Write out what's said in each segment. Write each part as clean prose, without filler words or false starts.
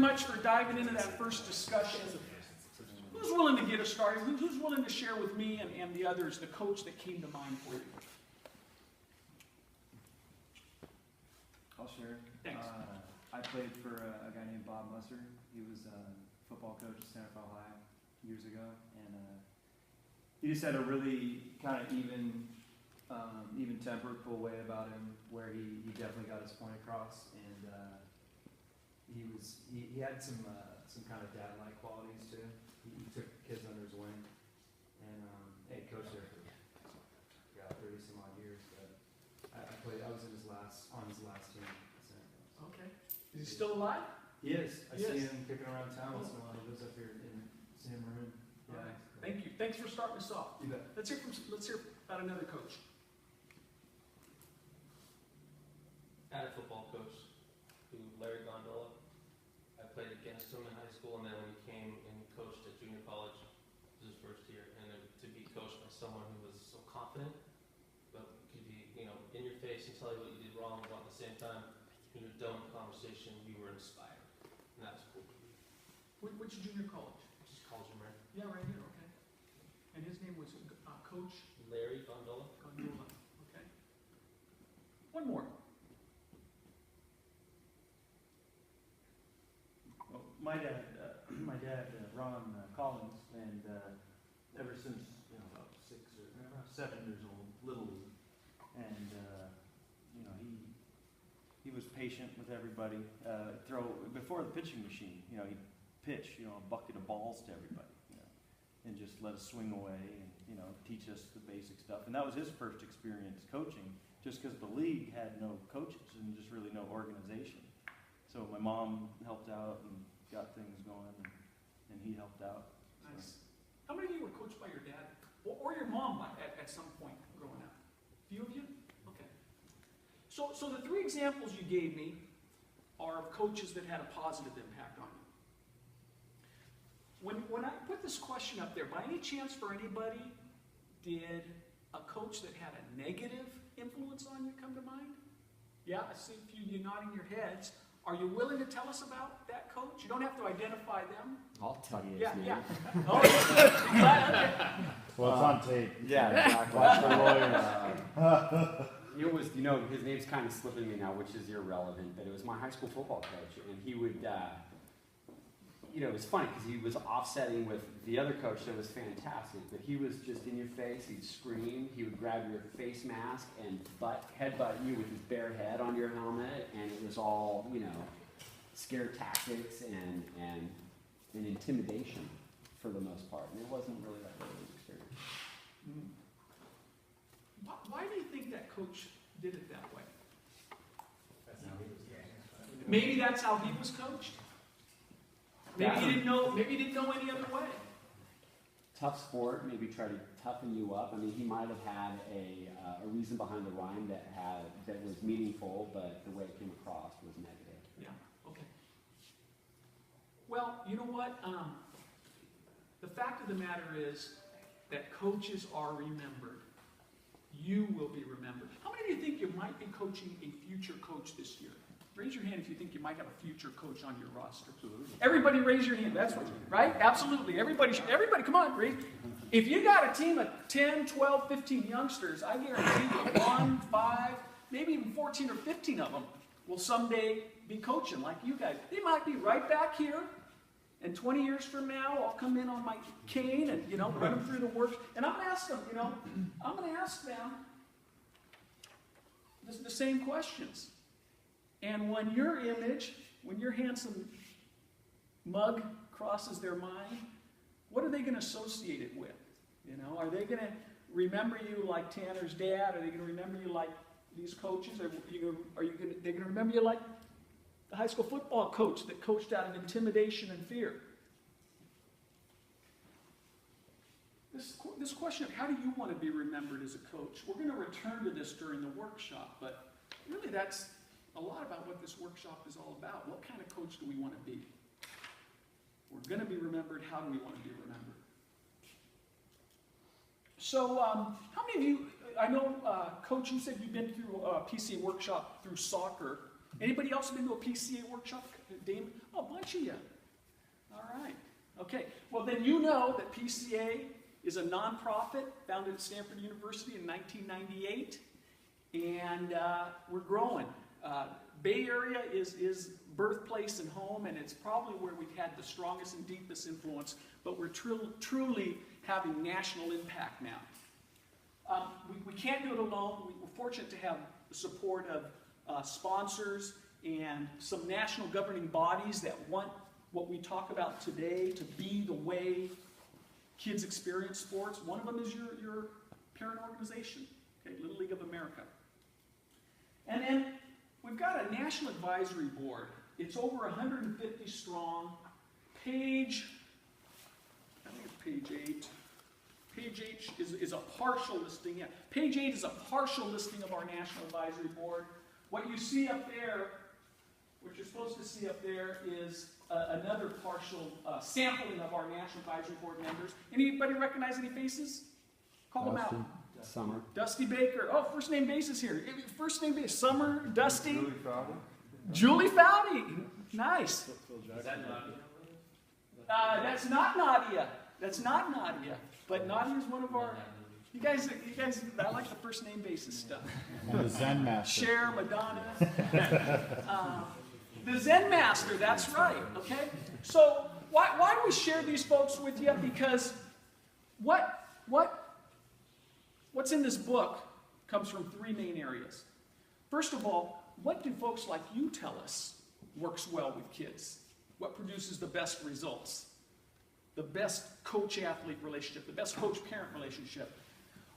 much for diving into that first discussion. Who's willing to get us started? Who's willing to share with me and the others the coach that came to mind for you? I'll share. Thanks. I played for a guy named Bob Musser. He was a football coach at Santa Fe High years ago, and he just had a really kind of even-tempered, cool way about him, where he definitely got his point across, and he had some kind of dad-like qualities too. He took kids under his wing, and hey, coached there for 30 some odd years. But I was on his last team. Okay. Is he still alive? He is. I Yes. see him kicking around town once in a while. He lives up here in San Marin. Yeah. Right. Thank you. Thanks for starting us off. You bet. Let's hear about another coach. I had a football coach, Larry Gondola. I played against him in high school, and then when he came and coached at junior college, it was his first year, and then to be coached by someone who was so confident, but could be, in your face and tell you what you did wrong, but at the same time, when you're done with the conversation, you were inspired, and that was cool. Which junior college? Just college, right? Yeah, right here. Okay. And his name was Coach Larry Gondola. Gondola. Okay. One more. Well, my dad, Ron Collins, and ever since about 6 or 7 years old, Little League, and he was patient with everybody. Before the pitching machine, he'd pitch a bucket of balls to everybody, and just let us swing away and teach us the basic stuff. And that was his first experience coaching, just because the league had no coaches and just really no organization. So my mom helped out and got things going, and he helped out. Nice. How many of you were coached by your dad or your mom at some point growing up? A few of you? Okay. So the 3 examples you gave me are of coaches that had a positive impact on you. When I put this question up there, by any chance for anybody, did a coach that had a negative influence on you come to mind? Yeah, I see a few of you nodding your heads. Are you willing to tell us about that coach? You don't have to identify them. I'll tell you his name. Yeah. Oh, yeah. Well, it's on tape. Yeah, exactly. Watch the lawyer. It was, his name's kind of slipping me now, which is irrelevant, but it was my high school football coach, and he would, it was funny because he was offsetting with the other coach that was fantastic, but he was just in your face, he'd scream, he would grab your face mask and headbutt you with his bare head on your helmet, and it was all, scare tactics and intimidation for the most part, and it wasn't really that great of an experience. Mm-hmm. Why do you think that coach did it that way? That's how he was coached. Maybe that's how he was coached. Maybe he didn't know any other way. Tough sport, maybe try to toughen you up. I mean, he might have had a reason behind the rhyme that was meaningful, but the way it came across was negative. Yeah. Okay. Well, you know what? The fact of the matter is that coaches are remembered. You will be remembered. How many of you think you might be coaching a future coach this year? Raise your hand if you think you might have a future coach on your roster. Everybody raise your hand. That's what, right? Absolutely. Everybody, come on, raise. If you got a team of 10, 12, 15 youngsters, I guarantee you 1, 5, maybe even 14 or 15 of them will someday be coaching like you guys. They might be right back here, and 20 years from now, I'll come in on my cane and, run them through the works. And I'm going to ask them, I'm going to ask them the same questions. And when your handsome mug crosses their mind, what are they going to associate it with? Are they going to remember you like Tanner's dad? Are they going to remember you like these coaches? Are they going to remember you like the high school football coach that coached out of intimidation and fear? This question of how do you want to be remembered as a coach? We're going to return to this during the workshop, but really that's a lot about what this workshop is all about. What kind of coach do we want to be? We're going to be remembered. How do we want to be remembered? So, how many of you, I know, Coach, you said you've been through a PC workshop through soccer. Anybody else been to a PCA workshop? Damon? Oh, a bunch of you. All right. Okay. Well, then you know that PCA is a nonprofit founded at Stanford University in 1998, and we're growing. Bay Area is birthplace and home, and it's probably where we've had the strongest and deepest influence, but we're truly having national impact now. We can't do it alone. We're fortunate to have the support of sponsors and some national governing bodies that want what we talk about today to be the way kids experience sports. One of them is your parent organization, okay, Little League of America. And then we've got a national advisory board. It's over 150 strong. I think it's page 8. Page 8 is a partial listing. Yeah. Page 8 is a partial listing of our national advisory board. What you see up there, what you're supposed to see up there is another partial sampling of our national advisory board members. Anybody recognize any faces? Call them out. Summer. Dusty Baker. Oh, first name basis here. First name base. Summer, Dusty. Julie Fowler. Julie Fowdy. Nice. Is that Nadia? That's not Nadia. That's not Nadia. But Nadia is one of our. You guys, I like the first name basis stuff. And the Zen Master. Cher, Madonna. The Zen Master, that's right. Okay? So, why do we share these folks with you? Because what's in this book comes from three main areas. First of all, what do folks like you tell us works well with kids? What produces the best results? The best coach-athlete relationship, the best coach-parent relationship.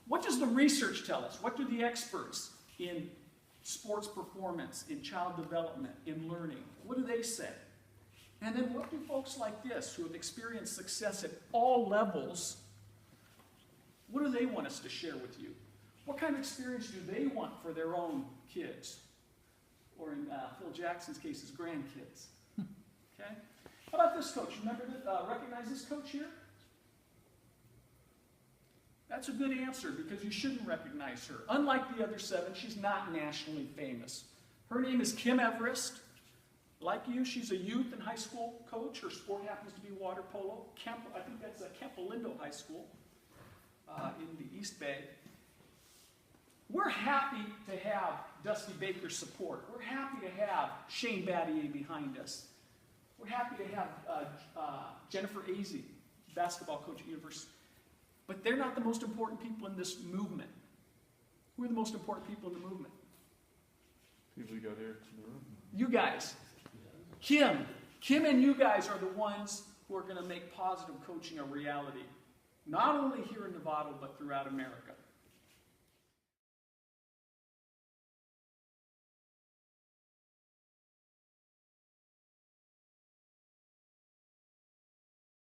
What does the research tell us? What do the experts in sports performance, in child development, in learning, what do they say? And then what do folks like this, who have experienced success at all levels, what do they want us to share with you? What kind of experience do they want for their own kids? Or in Phil Jackson's case, his grandkids. Okay? How about this coach? Recognize this coach here? That's a good answer because you shouldn't recognize her. Unlike the other 7, she's not nationally famous. Her name is Kim Everest. Like you, she's a youth and high school coach. Her sport happens to be water polo. I think that's Campolindo High School in the East Bay. We're happy to have Dusty Baker's support. We're happy to have Shane Battier behind us. We're happy to have Jennifer Azey, basketball coach at University. But they're not the most important people in this movement. Who are the most important people in the movement? People you got here in the room. You guys. Kim and you guys are the ones who are going to make positive coaching a reality. Not only here in Nevada, but throughout America.